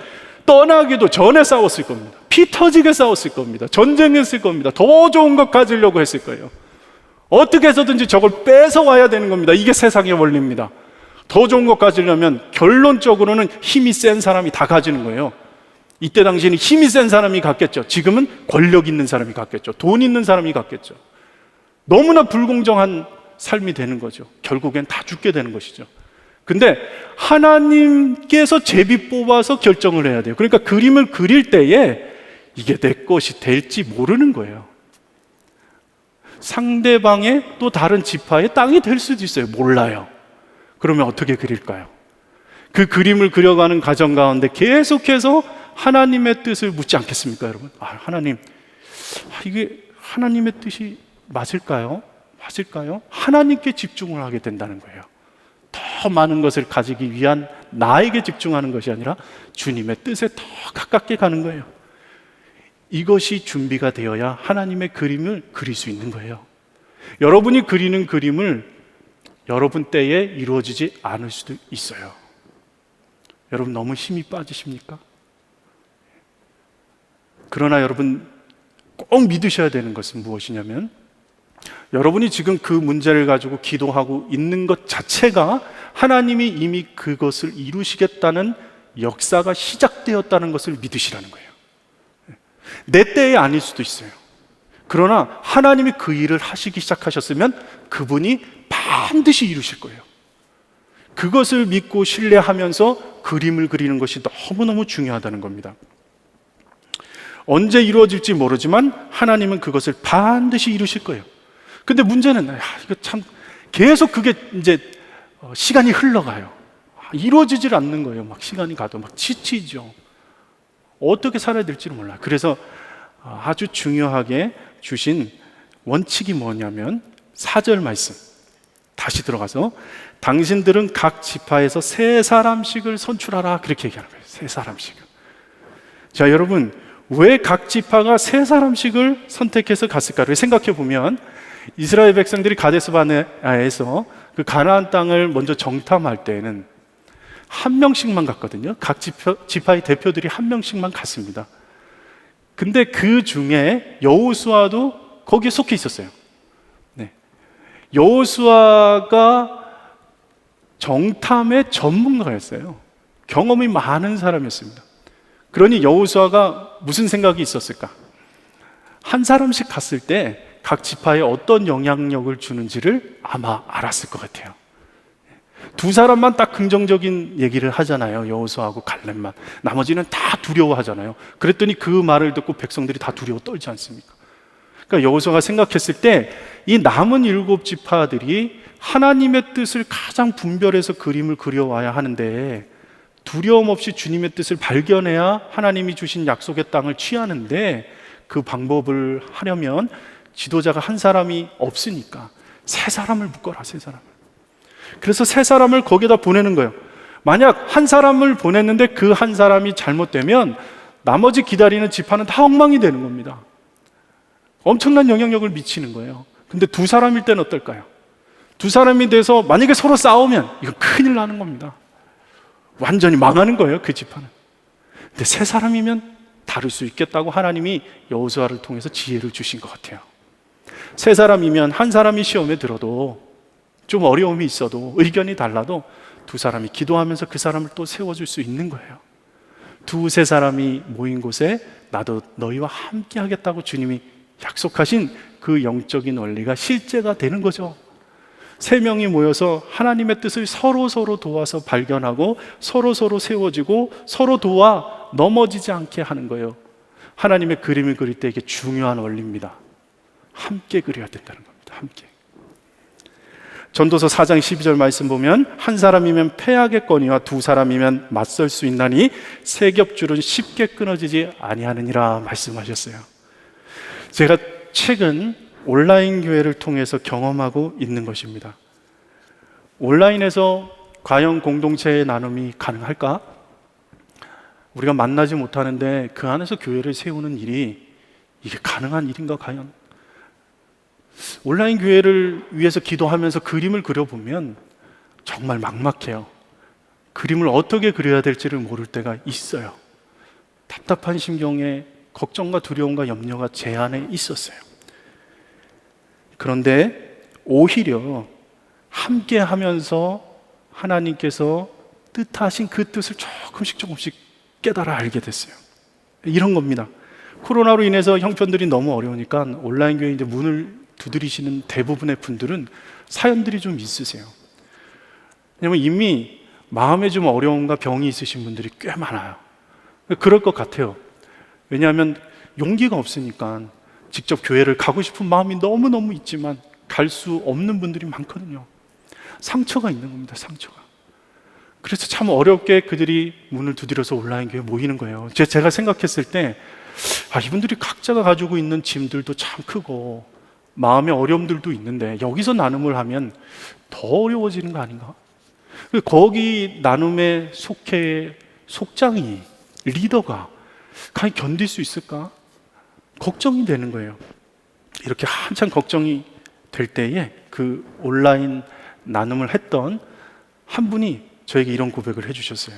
떠나기도 전에 싸웠을 겁니다. 피 터지게 싸웠을 겁니다. 전쟁했을 겁니다. 더 좋은 것 가지려고 했을 거예요. 어떻게 해서든지 저걸 뺏어와야 되는 겁니다. 이게 세상의 원리입니다. 더 좋은 것 가지려면 결론적으로는 힘이 센 사람이 다 가지는 거예요. 이때 당시에는 힘이 센 사람이 갔겠죠. 지금은 권력 있는 사람이 갔겠죠. 돈 있는 사람이 갔겠죠. 너무나 불공정한 삶이 되는 거죠. 결국엔 다 죽게 되는 것이죠. 근데 하나님께서 제비 뽑아서 결정을 해야 돼요. 그러니까 그림을 그릴 때에 이게 내 것이 될지 모르는 거예요. 상대방의 또 다른 지파의 땅이 될 수도 있어요. 몰라요. 그러면 어떻게 그릴까요? 그 그림을 그려가는 과정 가운데 계속해서 하나님의 뜻을 묻지 않겠습니까, 여러분? 하나님, 이게 하나님의 뜻이 맞을까요? 맞을까요? 하나님께 집중을 하게 된다는 거예요. 더 많은 것을 가지기 위한 나에게 집중하는 것이 아니라 주님의 뜻에 더 가깝게 가는 거예요. 이것이 준비가 되어야 하나님의 그림을 그릴 수 있는 거예요. 여러분이 그리는 그림을 여러분 때에 이루어지지 않을 수도 있어요. 여러분 너무 힘이 빠지십니까? 그러나 여러분 꼭 믿으셔야 되는 것은 무엇이냐면, 여러분이 지금 그 문제를 가지고 기도하고 있는 것 자체가 하나님이 이미 그것을 이루시겠다는 역사가 시작되었다는 것을 믿으시라는 거예요. 내 때에 아닐 수도 있어요. 그러나 하나님이 그 일을 하시기 시작하셨으면 그분이 반드시 이루실 거예요. 그것을 믿고 신뢰하면서 그림을 그리는 것이 너무너무 중요하다는 겁니다. 언제 이루어질지 모르지만 하나님은 그것을 반드시 이루실 거예요. 근데 문제는 이거 참 계속 그게 이제 시간이 흘러가요. 이루어지질 않는 거예요. 막 시간이 가도 막 지치죠. 어떻게 살아야 될지를 몰라요. 그래서 아주 중요하게 주신 원칙이 뭐냐면 4절 말씀 다시 들어가서 당신들은 각 지파에서 3사람씩을 선출하라, 그렇게 얘기하는 거예요. 3사람씩을. 자, 여러분 왜 각 지파가 3사람씩을 선택해서 갔을까를 생각해 보면, 이스라엘 백성들이 가데스 바네아에서 그 가나안 땅을 먼저 정탐할 때에는 한 명씩만 갔거든요. 각 지파의 대표들이 한 명씩만 갔습니다. 근데 그 중에 여호수아도 거기에 속해 있었어요. 네. 여호수아가 정탐의 전문가였어요. 경험이 많은 사람이었습니다. 그러니 여호수아가 무슨 생각이 있었을까? 한 사람씩 갔을 때 각 지파에 어떤 영향력을 주는지를 아마 알았을 것 같아요. 2사람만 딱 긍정적인 얘기를 하잖아요. 여호수아하고 갈렙만. 나머지는 다 두려워하잖아요. 그랬더니 그 말을 듣고 백성들이 다 두려워 떨지 않습니까? 그러니까 여호수아가 생각했을 때 이 남은 7지파들이 하나님의 뜻을 가장 분별해서 그림을 그려와야 하는데, 두려움 없이 주님의 뜻을 발견해야 하나님이 주신 약속의 땅을 취하는데, 그 방법을 하려면 지도자가 한 사람이 없으니까 3사람을 묶어라, 3사람을. 그래서 3사람을 거기다 보내는 거예요. 만약 한 사람을 보냈는데 그 한 사람이 잘못되면 나머지 기다리는 지파는 다 엉망이 되는 겁니다. 엄청난 영향력을 미치는 거예요. 근데 2사람일 때는 어떨까요? 2사람이 돼서 만약에 서로 싸우면 이거 큰일 나는 겁니다. 완전히 망하는 거예요, 그 지파는. 근데 3사람이면 다를 수 있겠다고 하나님이 여호수아를 통해서 지혜를 주신 것 같아요. 3사람이면 한 사람이 시험에 들어도, 좀 어려움이 있어도, 의견이 달라도 2사람이 기도하면서 그 사람을 또 세워줄 수 있는 거예요. 2-3사람이 모인 곳에 나도 너희와 함께 하겠다고 주님이 약속하신 그 영적인 원리가 실제가 되는 거죠. 3명이 모여서 하나님의 뜻을 서로 도와서 발견하고 서로 세워지고 서로 도와 넘어지지 않게 하는 거예요. 하나님의 그림을 그릴 때 이게 중요한 원리입니다. 함께 그려야 된다는 겁니다. 함께. 전도서 4장 12절 말씀 보면, 한 사람이면 패하겠거니와 2사람이면 맞설 수 있나니 세 겹줄은 쉽게 끊어지지 아니하느니라 말씀하셨어요. 제가 최근 온라인 교회를 통해서 경험하고 있는 것입니다. 온라인에서 과연 공동체의 나눔이 가능할까? 우리가 만나지 못하는데 그 안에서 교회를 세우는 일이 이게 가능한 일인가 과연? 온라인 교회를 위해서 기도하면서 그림을 그려보면 정말 막막해요. 그림을 어떻게 그려야 될지를 모를 때가 있어요. 답답한 심경에 걱정과 두려움과 염려가 제 안에 있었어요. 그런데 오히려 함께 하면서 하나님께서 뜻하신 그 뜻을 조금씩 깨달아 알게 됐어요. 이런 겁니다. 코로나로 인해서 형편들이 너무 어려우니까 온라인 교회 이제 문을 두드리시는 대부분의 분들은 사연들이 좀 있으세요. 왜냐면 이미 마음에 좀 어려움과 병이 있으신 분들이 꽤 많아요. 그럴 것 같아요. 왜냐하면 용기가 없으니까 직접 교회를 가고 싶은 마음이 너무너무 있지만 갈 수 없는 분들이 많거든요. 상처가 있는 겁니다, 상처가. 그래서 참 어렵게 그들이 문을 두드려서 온라인 교회에 모이는 거예요. 제가 생각했을 때 이분들이 각자가 가지고 있는 짐들도 참 크고 마음의 어려움들도 있는데 여기서 나눔을 하면 더 어려워지는 거 아닌가? 거기 나눔의 속장이, 리더가 과연 견딜 수 있을까? 걱정이 되는 거예요. 이렇게 한참 걱정이 될 때에 그 온라인 나눔을 했던 한 분이 저에게 이런 고백을 해주셨어요.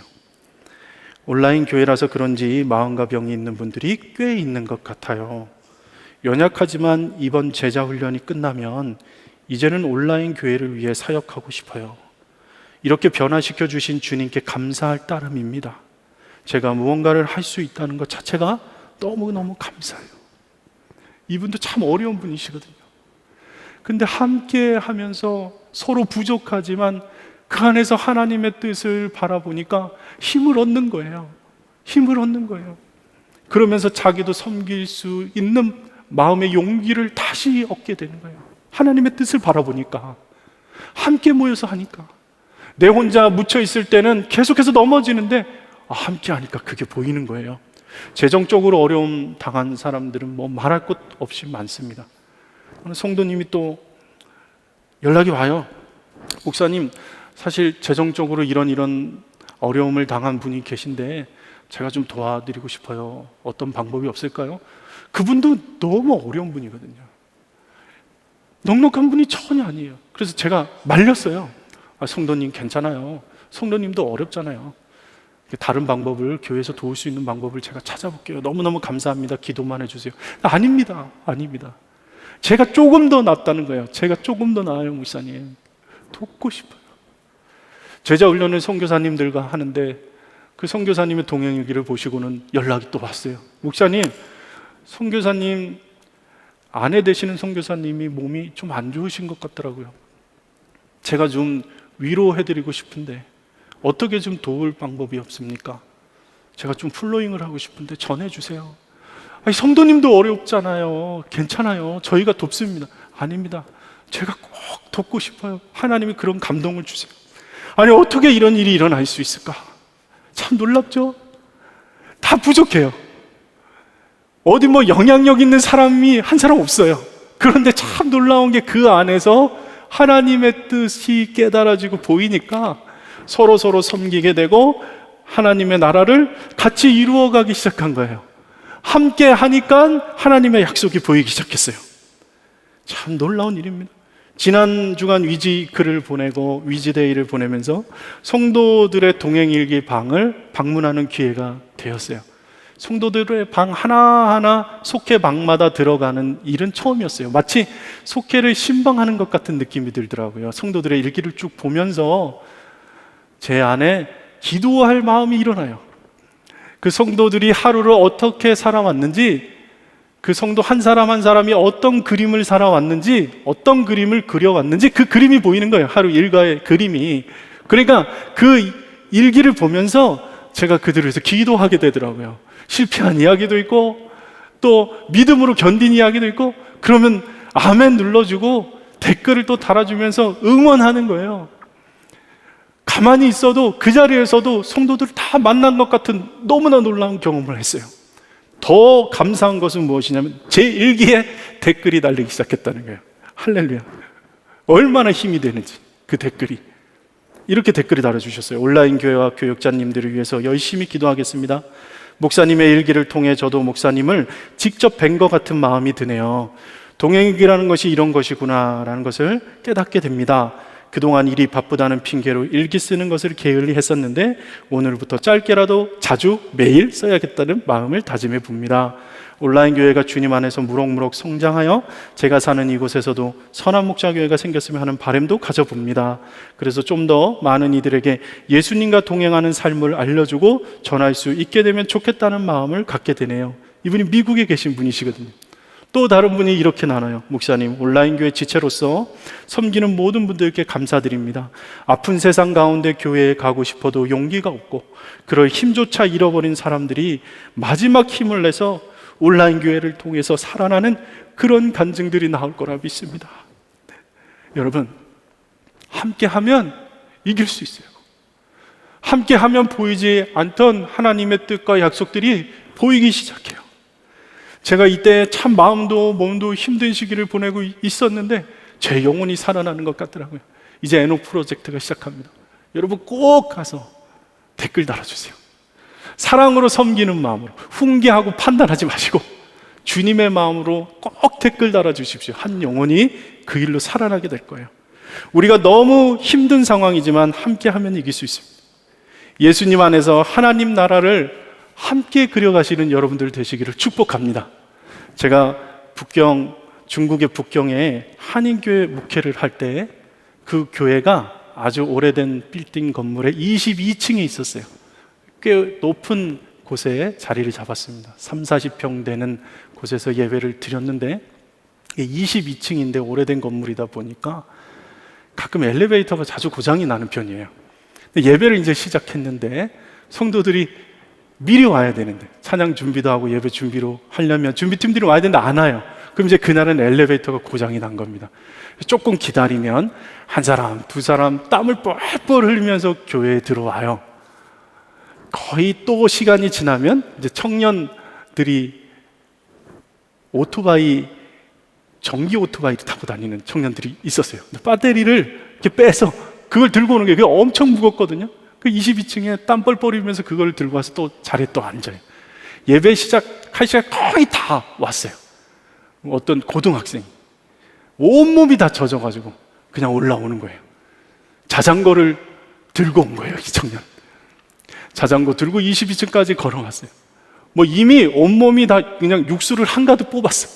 온라인 교회라서 그런지 마음과 병이 있는 분들이 꽤 있는 것 같아요. 연약하지만 이번 제자 훈련이 끝나면 이제는 온라인 교회를 위해 사역하고 싶어요. 이렇게 변화시켜 주신 주님께 감사할 따름입니다. 제가 무언가를 할 수 있다는 것 자체가 너무너무 감사해요. 이분도 참 어려운 분이시거든요. 근데 함께 하면서 서로 부족하지만 그 안에서 하나님의 뜻을 바라보니까 힘을 얻는 거예요. 힘을 얻는 거예요. 그러면서 자기도 섬길 수 있는 마음의 용기를 다시 얻게 되는 거예요. 하나님의 뜻을 바라보니까, 함께 모여서 하니까. 내 혼자 묻혀 있을 때는 계속해서 넘어지는데 함께 하니까 그게 보이는 거예요. 재정적으로 어려움 당한 사람들은 뭐 말할 것 없이 많습니다. 성도님이 또 연락이 와요. 목사님, 사실 재정적으로 이런 어려움을 당한 분이 계신데 제가 좀 도와드리고 싶어요. 어떤 방법이 없을까요? 그분도 너무 어려운 분이거든요. 넉넉한 분이 전혀 아니에요. 그래서 제가 말렸어요. 성도님 괜찮아요. 성도님도 어렵잖아요. 다른 방법을, 교회에서 도울 수 있는 방법을 제가 찾아볼게요. 너무너무 감사합니다. 기도만 해주세요. 아닙니다. 제가 조금 더 낫다는 거예요. 제가 조금 더 나아요, 목사님. 돕고 싶어요. 제자 훈련을 선교사님들과 하는데 그 선교사님의 동행일기를 보시고는 연락이 또 왔어요. 목사님, 선교사님 아내 되시는 선교사님이 몸이 좀 안 좋으신 것 같더라고요. 제가 좀 위로해드리고 싶은데 어떻게 좀 도울 방법이 없습니까? 제가 좀 플로잉을 하고 싶은데 전해주세요. 성도님도 어렵잖아요. 괜찮아요. 저희가 돕습니다. 아닙니다. 제가 꼭 돕고 싶어요. 하나님이 그런 감동을 주세요. 어떻게 이런 일이 일어날 수 있을까? 참 놀랍죠? 다 부족해요. 어디 뭐 영향력 있는 사람이 한 사람 없어요. 그런데 참 놀라운 게 그 안에서 하나님의 뜻이 깨달아지고 보이니까 서로 섬기게 되고 하나님의 나라를 같이 이루어가기 시작한 거예요. 함께 하니까 하나님의 약속이 보이기 시작했어요. 참 놀라운 일입니다. 지난 주간 위지 글을 보내고 위지데이를 보내면서 성도들의 동행일기 방을 방문하는 기회가 되었어요. 성도들의 방 하나하나 속회 방마다 들어가는 일은 처음이었어요. 마치 속회를 신방하는 것 같은 느낌이 들더라고요. 성도들의 일기를 쭉 보면서 제 안에 기도할 마음이 일어나요. 그 성도들이 하루를 어떻게 살아왔는지, 그 성도 한 사람 한 사람이 어떤 그림을 살아왔는지, 어떤 그림을 그려왔는지 그 그림이 보이는 거예요. 하루 일과의 그림이. 그러니까 그 일기를 보면서 제가 그들을 위해서 기도하게 되더라고요. 실패한 이야기도 있고 또 믿음으로 견딘 이야기도 있고, 그러면 아멘 눌러주고 댓글을 또 달아주면서 응원하는 거예요. 가만히 있어도 그 자리에서도 성도들을 다 만난 것 같은 너무나 놀라운 경험을 했어요. 더 감사한 것은 무엇이냐면 제 일기에 댓글이 달리기 시작했다는 거예요. 할렐루야. 얼마나 힘이 되는지 그 댓글이. 이렇게 댓글이 달아주셨어요. 온라인 교회와 교역자님들을 위해서 열심히 기도하겠습니다. 목사님의 일기를 통해 저도 목사님을 직접 뵌 것 같은 마음이 드네요. 동행일기라는 것이 이런 것이구나 라는 것을 깨닫게 됩니다. 그동안 일이 바쁘다는 핑계로 일기 쓰는 것을 게을리 했었는데 오늘부터 짧게라도 자주 매일 써야겠다는 마음을 다짐해 봅니다. 온라인 교회가 주님 안에서 무럭무럭 성장하여 제가 사는 이곳에서도 선한 목자교회가 생겼으면 하는 바람도 가져봅니다. 그래서 좀 더 많은 이들에게 예수님과 동행하는 삶을 알려주고 전할 수 있게 되면 좋겠다는 마음을 갖게 되네요. 이분이 미국에 계신 분이시거든요. 또 다른 분이 이렇게 나눠요. 목사님, 온라인 교회 지체로서 섬기는 모든 분들께 감사드립니다. 아픈 세상 가운데 교회에 가고 싶어도 용기가 없고 그럴 힘조차 잃어버린 사람들이 마지막 힘을 내서 온라인 교회를 통해서 살아나는 그런 간증들이 나올 거라 믿습니다. 네. 여러분, 함께하면 이길 수 있어요. 함께하면 보이지 않던 하나님의 뜻과 약속들이 보이기 시작해요. 제가 이때 참 마음도 몸도 힘든 시기를 보내고 있었는데 제 영혼이 살아나는 것 같더라고요. 이제 에노 프로젝트가 시작합니다. 여러분 꼭 가서 댓글 달아주세요. 사랑으로 섬기는 마음으로, 훈계하고 판단하지 마시고 주님의 마음으로 꼭 댓글 달아주십시오. 한 영혼이 그 일로 살아나게 될 거예요. 우리가 너무 힘든 상황이지만 함께하면 이길 수 있습니다. 예수님 안에서 하나님 나라를 함께 그려가시는 여러분들 되시기를 축복합니다. 제가 중국의 북경에 한인교회 목회를 할 때 그 교회가 아주 오래된 빌딩 건물에 22층에 있었어요. 꽤 높은 곳에 자리를 잡았습니다. 30-40평 되는 곳에서 예배를 드렸는데 22층인데 오래된 건물이다 보니까 가끔 엘리베이터가 자주 고장이 나는 편이에요. 예배를 이제 시작했는데 성도들이 미리 와야 되는데 찬양 준비도 하고 예배 준비로 하려면 준비팀들이 와야 되는데 안 와요. 그럼 이제 그날은 엘리베이터가 고장이 난 겁니다. 조금 기다리면 한 사람, 두 사람 땀을 뻘뻘 흘리면서 교회에 들어와요. 거의 또 시간이 지나면 이제 청년들이 전기 오토바이를 타고 다니는 청년들이 있었어요. 배터리를 이렇게 빼서 그걸 들고 오는 게 그게 엄청 무겁거든요. 그 22층에 땀 뻘뻘 흘리면서 그걸 들고 와서 또 자리에 또 앉아요. 예배 시작할 시간 거의 다 왔어요. 어떤 고등학생이 온몸이 다 젖어가지고 그냥 올라오는 거예요. 자전거를 들고 온 거예요. 이 청년 자전거 들고 22층까지 걸어갔어요. 이미 온몸이 다 그냥 육수를 한가득 뽑았어요.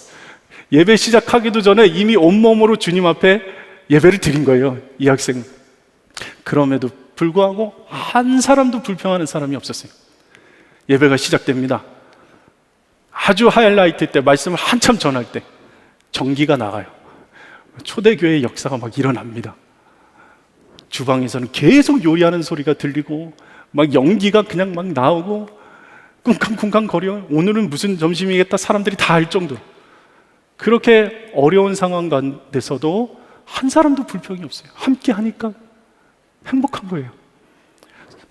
예배 시작하기도 전에 이미 온몸으로 주님 앞에 예배를 드린 거예요. 이 학생. 그럼에도 불구하고 한 사람도 불평하는 사람이 없었어요. 예배가 시작됩니다. 아주 하이라이트 때 말씀을 한참 전할 때 전기가 나가요. 초대교회의 역사가 막 일어납니다. 주방에서는 계속 요리하는 소리가 들리고 막 연기가 그냥 막 나오고 쿵쾅쿵쾅 거려. 오늘은 무슨 점심이겠다 사람들이 다 알 정도로 그렇게 어려운 상황 가운데서도 한 사람도 불평이 없어요. 함께 하니까 행복한 거예요.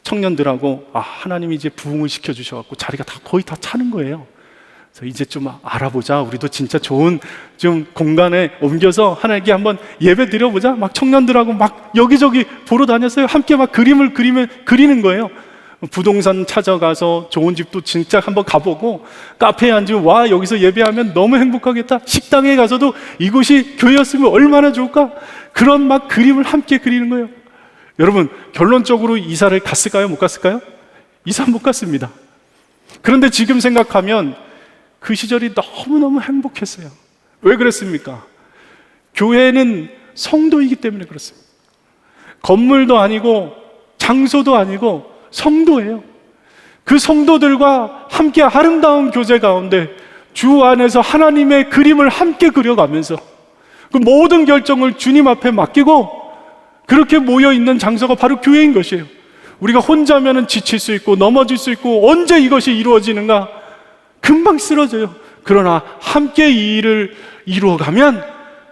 청년들하고 하나님이 이제 부흥을 시켜주셔갖고 자리가 거의 다 차는 거예요. 그래서 이제 좀 알아보자. 우리도 진짜 좋은 좀 공간에 옮겨서 하나님께 한번 예배 드려보자. 막 청년들하고 막 여기저기 보러 다녔어요. 함께 막 그림을 그리는 거예요. 부동산 찾아가서 좋은 집도 진짜 한번 가보고 카페에 앉으면 여기서 예배하면 너무 행복하겠다. 식당에 가서도 이곳이 교회였으면 얼마나 좋을까. 그런 막 그림을 함께 그리는 거예요. 여러분 결론적으로 이사를 갔을까요? 못 갔을까요? 이사 못 갔습니다. 그런데 지금 생각하면 그 시절이 너무너무 행복했어요. 왜 그랬습니까? 교회는 성도이기 때문에 그렇습니다. 건물도 아니고 장소도 아니고 성도예요. 그 성도들과 함께 아름다운 교제 가운데 주 안에서 하나님의 그림을 함께 그려가면서 그 모든 결정을 주님 앞에 맡기고 그렇게 모여있는 장소가 바로 교회인 것이에요. 우리가 혼자면 지칠 수 있고 넘어질 수 있고 언제 이것이 이루어지는가 금방 쓰러져요. 그러나 함께 이 일을 이루어가면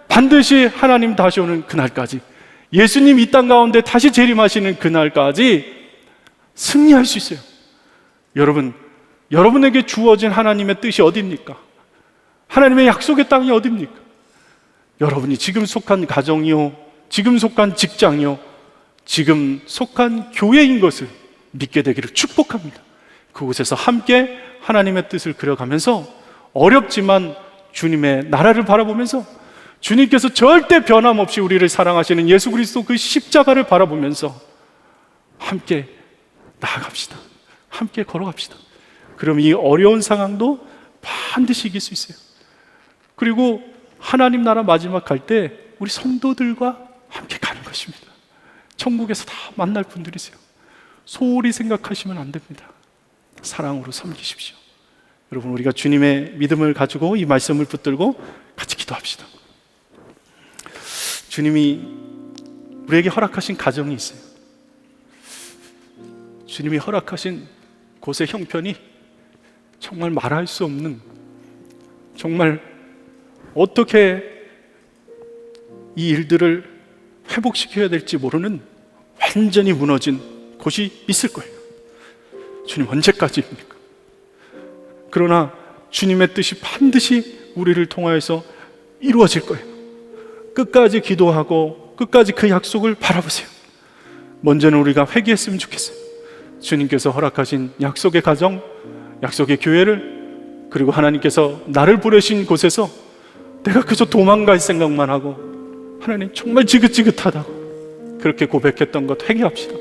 반드시 하나님 다시 오는 그날까지 예수님 이 땅 가운데 다시 재림하시는 그날까지 승리할 수 있어요. 여러분, 여러분에게 주어진 하나님의 뜻이 어디입니까? 하나님의 약속의 땅이 어디입니까? 여러분이 지금 속한 가정이요, 지금 속한 직장이요, 지금 속한 교회인 것을 믿게 되기를 축복합니다. 그곳에서 함께 하나님의 뜻을 그려가면서 어렵지만 주님의 나라를 바라보면서 주님께서 절대 변함없이 우리를 사랑하시는 예수 그리스도 그 십자가를 바라보면서 함께 나아갑시다. 함께 걸어갑시다. 그럼 이 어려운 상황도 반드시 이길 수 있어요. 그리고 하나님 나라 마지막 갈 때 우리 성도들과 함께 가는 것입니다. 천국에서 다 만날 분들이세요. 소홀히 생각하시면 안 됩니다. 사랑으로 섬기십시오. 여러분, 우리가 주님의 믿음을 가지고 이 말씀을 붙들고 같이 기도합시다. 주님이 우리에게 허락하신 가정이 있어요. 주님이 허락하신 곳의 형편이 정말 말할 수 없는, 정말 어떻게 이 일들을 회복시켜야 될지 모르는 완전히 무너진 곳이 있을 거예요. 주님, 언제까지입니까? 그러나 주님의 뜻이 반드시 우리를 통하여서 이루어질 거예요. 끝까지 기도하고 끝까지 그 약속을 바라보세요. 먼저는 우리가 회개했으면 좋겠어요. 주님께서 허락하신 약속의 가정, 약속의 교회를, 그리고 하나님께서 나를 보내신 곳에서 내가 그저 도망갈 생각만 하고 하나님 정말 지긋지긋하다고 그렇게 고백했던 것 회개합시다.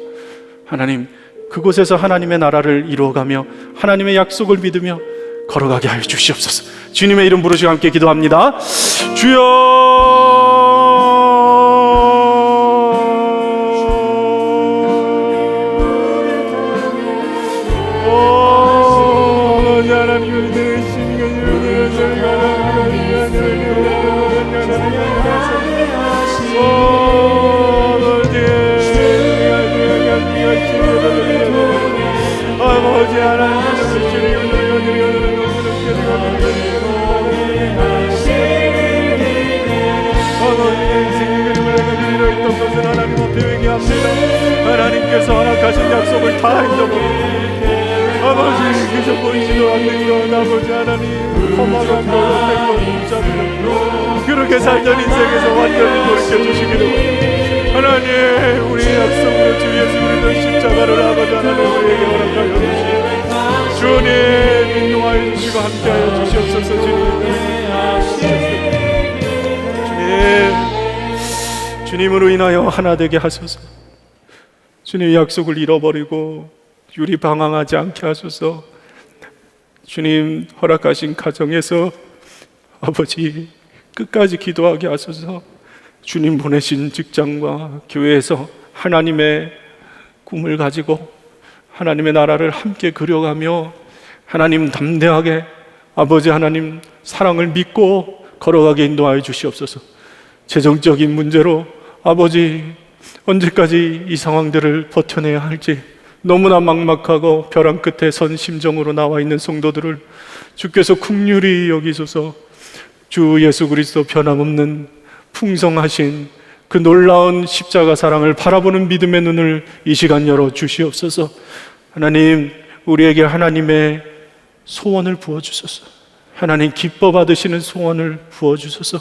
하나님, 그곳에서 하나님의 나라를 이루어가며 하나님의 약속을 믿으며 걸어가게 하여 주시옵소서. 주님의 이름 부르시고 함께 기도합니다. 주여, 하나님께서 허락하신 약속을 다 잊어버리고 아버지, 그저 보이지도 않는 것, 아버지 하나님 험악한 것, 헛된 것 붙잡고 그렇게 살던 인생에서 완전히 돌이켜주시기를 하나님, 우리의 약속으로 주 예수 그리스도의 십자가를 아버지 하나님 우리에게 허락하여 주시고 주님 인도하여 주시고 함께하여 주시옵소서. 주님으로 인하여 하나 되게 하소서. 주님 약속을 잃어버리고 유리방황하지 않게 하소서. 주님 허락하신 가정에서 아버지 끝까지 기도하게 하소서. 주님 보내신 직장과 교회에서 하나님의 꿈을 가지고 하나님의 나라를 함께 그려가며 하나님 담대하게 아버지 하나님 사랑을 믿고 걸어가게 인도하여 주시옵소서. 재정적인 문제로 아버지 언제까지 이 상황들을 버텨내야 할지 너무나 막막하고 벼랑 끝에 선 심정으로 나와 있는 성도들을 주께서 긍휼히 여기소서. 주 예수 그리스도 변함없는 풍성하신 그 놀라운 십자가 사랑을 바라보는 믿음의 눈을 이 시간 열어 주시옵소서. 하나님, 우리에게 하나님의 소원을 부어주소서. 하나님 기뻐 받으시는 소원을 부어주소서.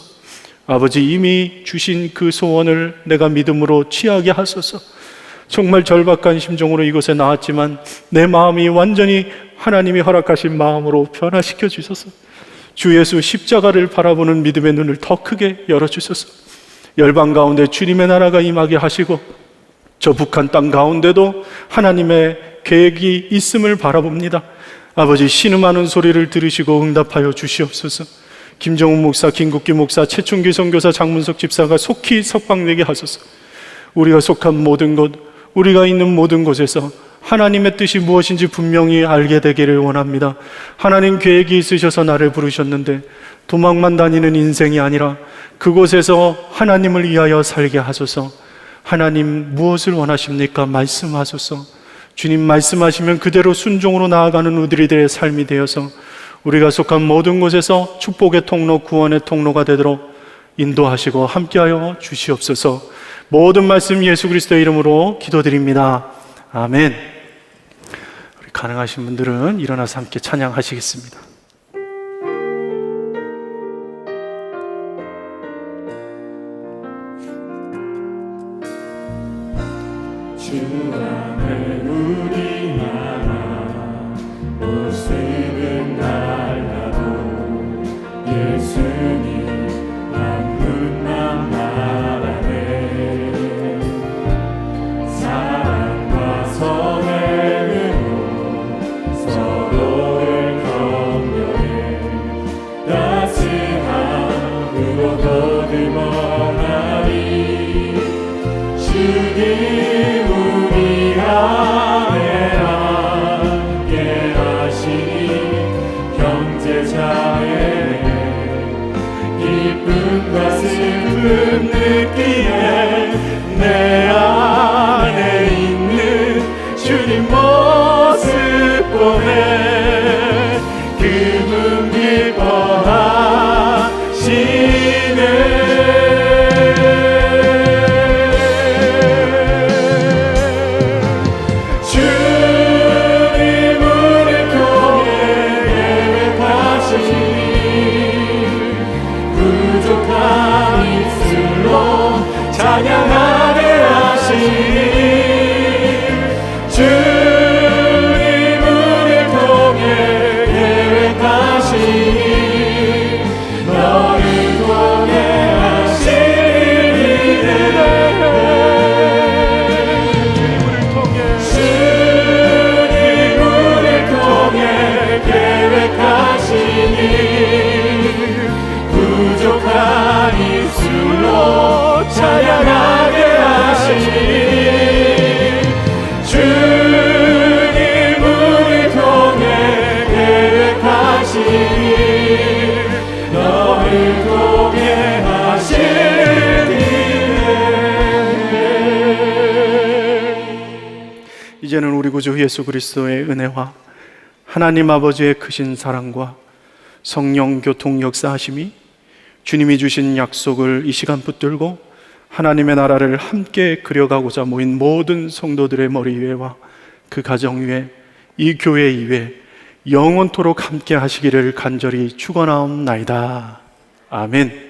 아버지, 이미 주신 그 소원을 내가 믿음으로 취하게 하소서. 정말 절박한 심정으로 이곳에 나왔지만 내 마음이 완전히 하나님이 허락하신 마음으로 변화시켜 주소서. 주 예수 십자가를 바라보는 믿음의 눈을 더 크게 열어주소서. 열방 가운데 주님의 나라가 임하게 하시고 저 북한 땅 가운데도 하나님의 계획이 있음을 바라봅니다. 아버지, 신음하는 소리를 들으시고 응답하여 주시옵소서. 김정훈 목사, 김국기 목사, 최충기 선교사, 장문석 집사가 속히 석방되게 하소서. 우리가 속한 모든 곳, 우리가 있는 모든 곳에서 하나님의 뜻이 무엇인지 분명히 알게 되기를 원합니다. 하나님 계획이 있으셔서 나를 부르셨는데 도망만 다니는 인생이 아니라 그곳에서 하나님을 위하여 살게 하소서. 하나님 무엇을 원하십니까? 말씀하소서. 주님 말씀하시면 그대로 순종으로 나아가는 우리들의 삶이 되어서 우리가 속한 모든 곳에서 축복의 통로, 구원의 통로가 되도록 인도하시고 함께하여 주시옵소서. 모든 말씀 예수 그리스도의 이름으로 기도드립니다. 아멘. 우리 가능하신 분들은 일어나서 함께 찬양하시겠습니다. 주 안에 우리 나라 모습은 달라도 예수님 한 분 듣기에 내 안에 있는 주님 모습 보내 그분 기뻐하시네. 찬양하게 하시니 주님 우리를 통해 계획하시니 너를 통해 하시니 주님 우리를 통해 계획하시니 부족한 입술로 찬양하게 하시니 주님 우리 통해 계획하시니 너를 통해 하시니. 이제는 우리 구주 예수 그리스도의 은혜와 하나님 아버지의 크신 사랑과 성령 교통 역사하심이 주님이 주신 약속을 이 시간 붙들고 하나님의 나라를 함께 그려가고자 모인 모든 성도들의 머리 위에와 그 가정 위에 이 교회 위에 영원토록 함께 하시기를 간절히 축원하옵나이다. 아멘.